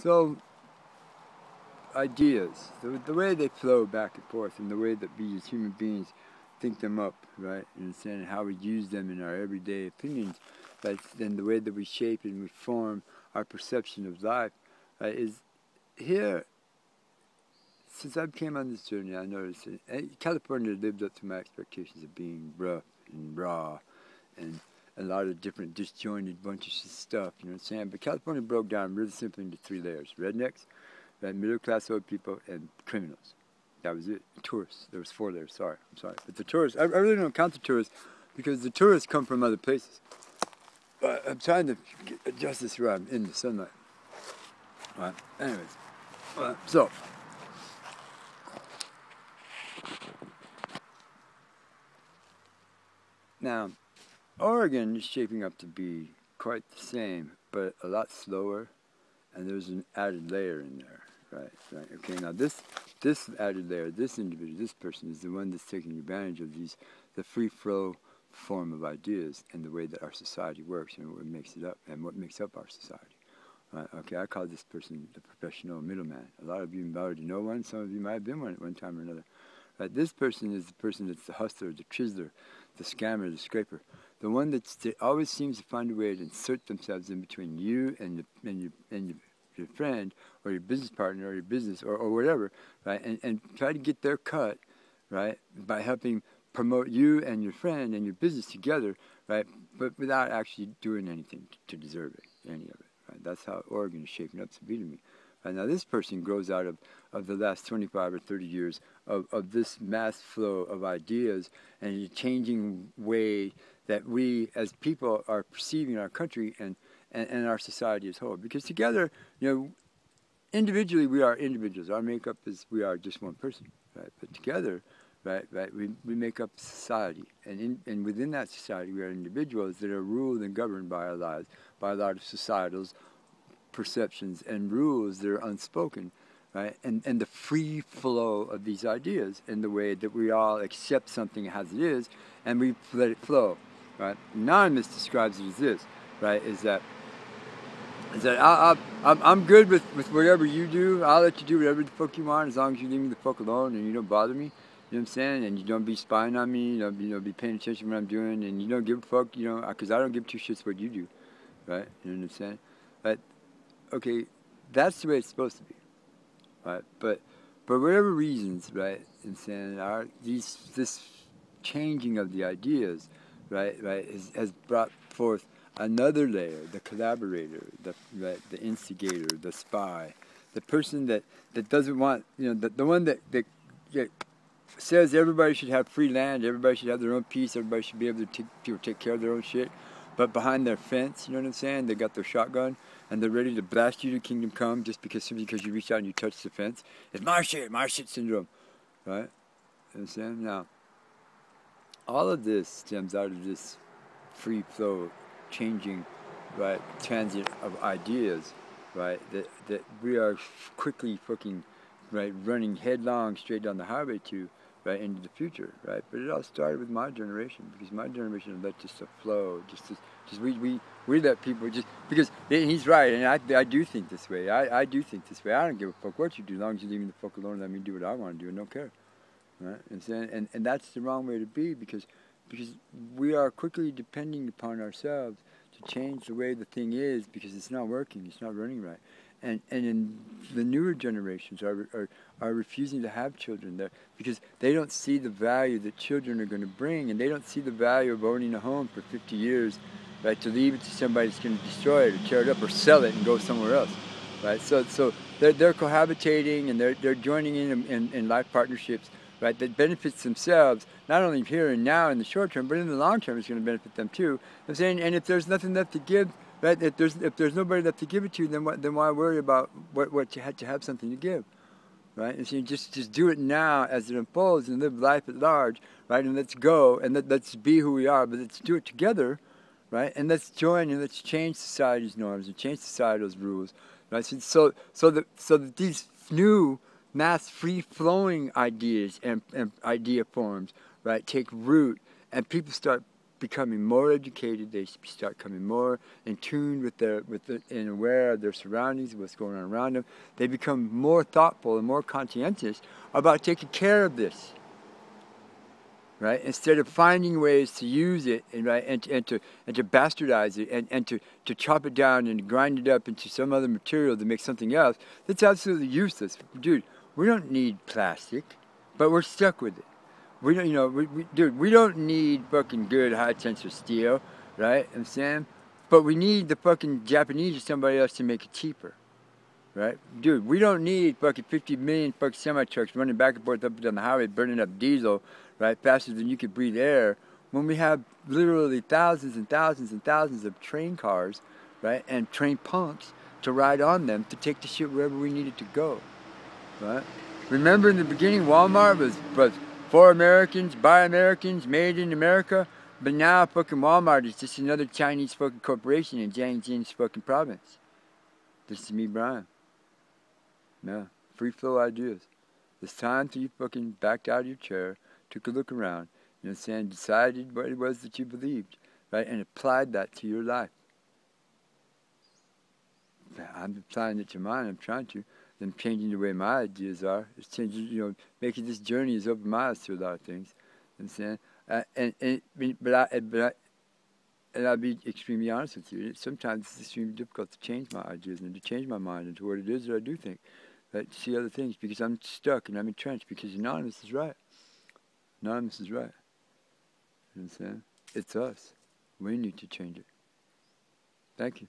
So, ideas, the way they flow back and forth, and the way that we as human beings think them up, right, and understand how we use them in our everyday opinions, right, then the way that we shape and we form our perception of life, right, is here. Since I came on this journey, I noticed that California lived up to my expectations of being rough and raw and a lot of different disjointed bunches of stuff, you know what I'm saying? But California broke down really simply into three layers: rednecks, right, middle-class old people, and criminals. That was it. Tourists. There was four layers. I'm sorry. But the tourists, I really don't count the tourists because the tourists come from other places. But I'm trying to adjust this where I'm in the sunlight. All right. Anyways. So. Now, Oregon is shaping up to be quite the same, but a lot slower, and there's an added layer in there, right, okay, now this added layer, this individual, this person is the one that's taking advantage of the free flow form of ideas and the way that our society works and what makes it up, and what makes up our society. Right, okay, I call this person the professional middleman. A lot of you already know one, some of you might have been one at one time or another. Right, this person is the person that's the hustler, the chiseler, the scammer, the scraper, the one that always seems to find a way to insert themselves in between you and your friend or your business partner or your business or whatever, right, and try to get their cut, right, by helping promote you and your friend and your business together, right, but without actually doing anything to deserve it, any of it. Right? That's how Oregon is shaping up to be to me. Right, now this person grows out of the last 25 or 30 years of this mass flow of ideas and a changing way that we as people are perceiving our country and our society as a whole. Because together, individually we are individuals. Our makeup is we are just one person, right? But together, right, we make up society. And within that society we are individuals that are ruled and governed by our lives, by a lot of societals perceptions and rules that are unspoken, right? And the free flow of these ideas and the way that we all accept something as it is and we let it flow, right? Anonymous describes it as this, right? Is that I'm good with whatever you do. I'll let you do whatever the fuck you want as long as you leave me the fuck alone and you don't bother me. You know what I'm saying? And you don't be spying on me. You don't be paying attention to what I'm doing, and you don't give a fuck. Because I don't give two shits what you do, right? You know what I'm saying? But okay, that's the way it's supposed to be, right? But for whatever reasons, right, in saying this changing of the ideas, right, has brought forth another layer: the collaborator, the instigator, the spy, the person that doesn't want, the one that says everybody should have free land, everybody should have their own peace, everybody should be able to take care of their own shit. But behind their fence, you know what I'm saying? They got their shotgun and they're ready to blast you to kingdom come just simply because you reach out and you touch the fence. It's my shit syndrome, right? You know what I'm saying? Now, all of this stems out of this free flow, changing, right, transit of ideas, right? That we are quickly fucking, right, running headlong straight down the highway to. Right, into the future, right? But it all started with my generation, because my generation let this stuff flow. We let people just, because he's right, and I do think this way. I do think this way. I don't give a fuck what you do, as long as you leave me the fuck alone and let me do what I want to do and don't care, right? And that's the wrong way to be, because we are quickly depending upon ourselves to change the way the thing is, because it's not working, it's not running right. And in the newer generations are refusing to have children there because they don't see the value that children are going to bring, and they don't see the value of owning a home for 50 years, right, to leave it to somebody that's going to destroy it or tear it up or sell it and go somewhere else, right? So they're cohabitating and they're joining in life partnerships, right, that benefits themselves, not only here and now in the short term, but in the long term it's going to benefit them too. I'm saying, and if there's nothing left to give, right, if there's nobody left to give it to, then why worry about what you had to have something to give, right? And so you just do it now as it unfolds and live life at large, right? And let's go and let's be who we are, but let's do it together, right? And let's join and let's change society's norms and change society's rules, right? So that these new mass free-flowing ideas and idea forms, right, take root and people start becoming more educated. They start becoming more in tune with and aware of their surroundings, what's going on around them. They become more thoughtful and more conscientious about taking care of this. Right? Instead of finding ways to use it and to bastardize it and to chop it down and grind it up into some other material to make something else that's absolutely useless. Dude, we don't need plastic, but we're stuck with it. We don't, dude, we don't need fucking good high tensile steel, right? I'm saying, but we need the fucking Japanese or somebody else to make it cheaper. Right? Dude, we don't need fucking 50 million fucking semi-trucks running back and forth up and down the highway burning up diesel, right, faster than you could breathe air, when we have literally thousands and thousands and thousands of train cars, right, and train punks to ride on them to take the shit wherever we need it to go, right? Remember in the beginning, Walmart was for Americans, by Americans, made in America, but now fucking Walmart is just another Chinese fucking corporation in Jiangxin's fucking province. This is me, Brian. Yeah, free flow ideas. It's time till you fucking backed out of your chair, took a look around, you know what I'm saying, decided what it was that you believed, right, and applied that to your life. I'm applying it to mine, I'm trying to. I'm changing the way my ideas are. It's changing, making this journey has opened my eyes to a lot of things. You know what I'm saying? And I'll be extremely honest with you. Sometimes it's extremely difficult to change my ideas and to change my mind into what it is that I do think. Right? To see other things because I'm stuck and I'm entrenched because Anonymous is right. Anonymous is right. You know what I'm saying? It's us. We need to change it. Thank you.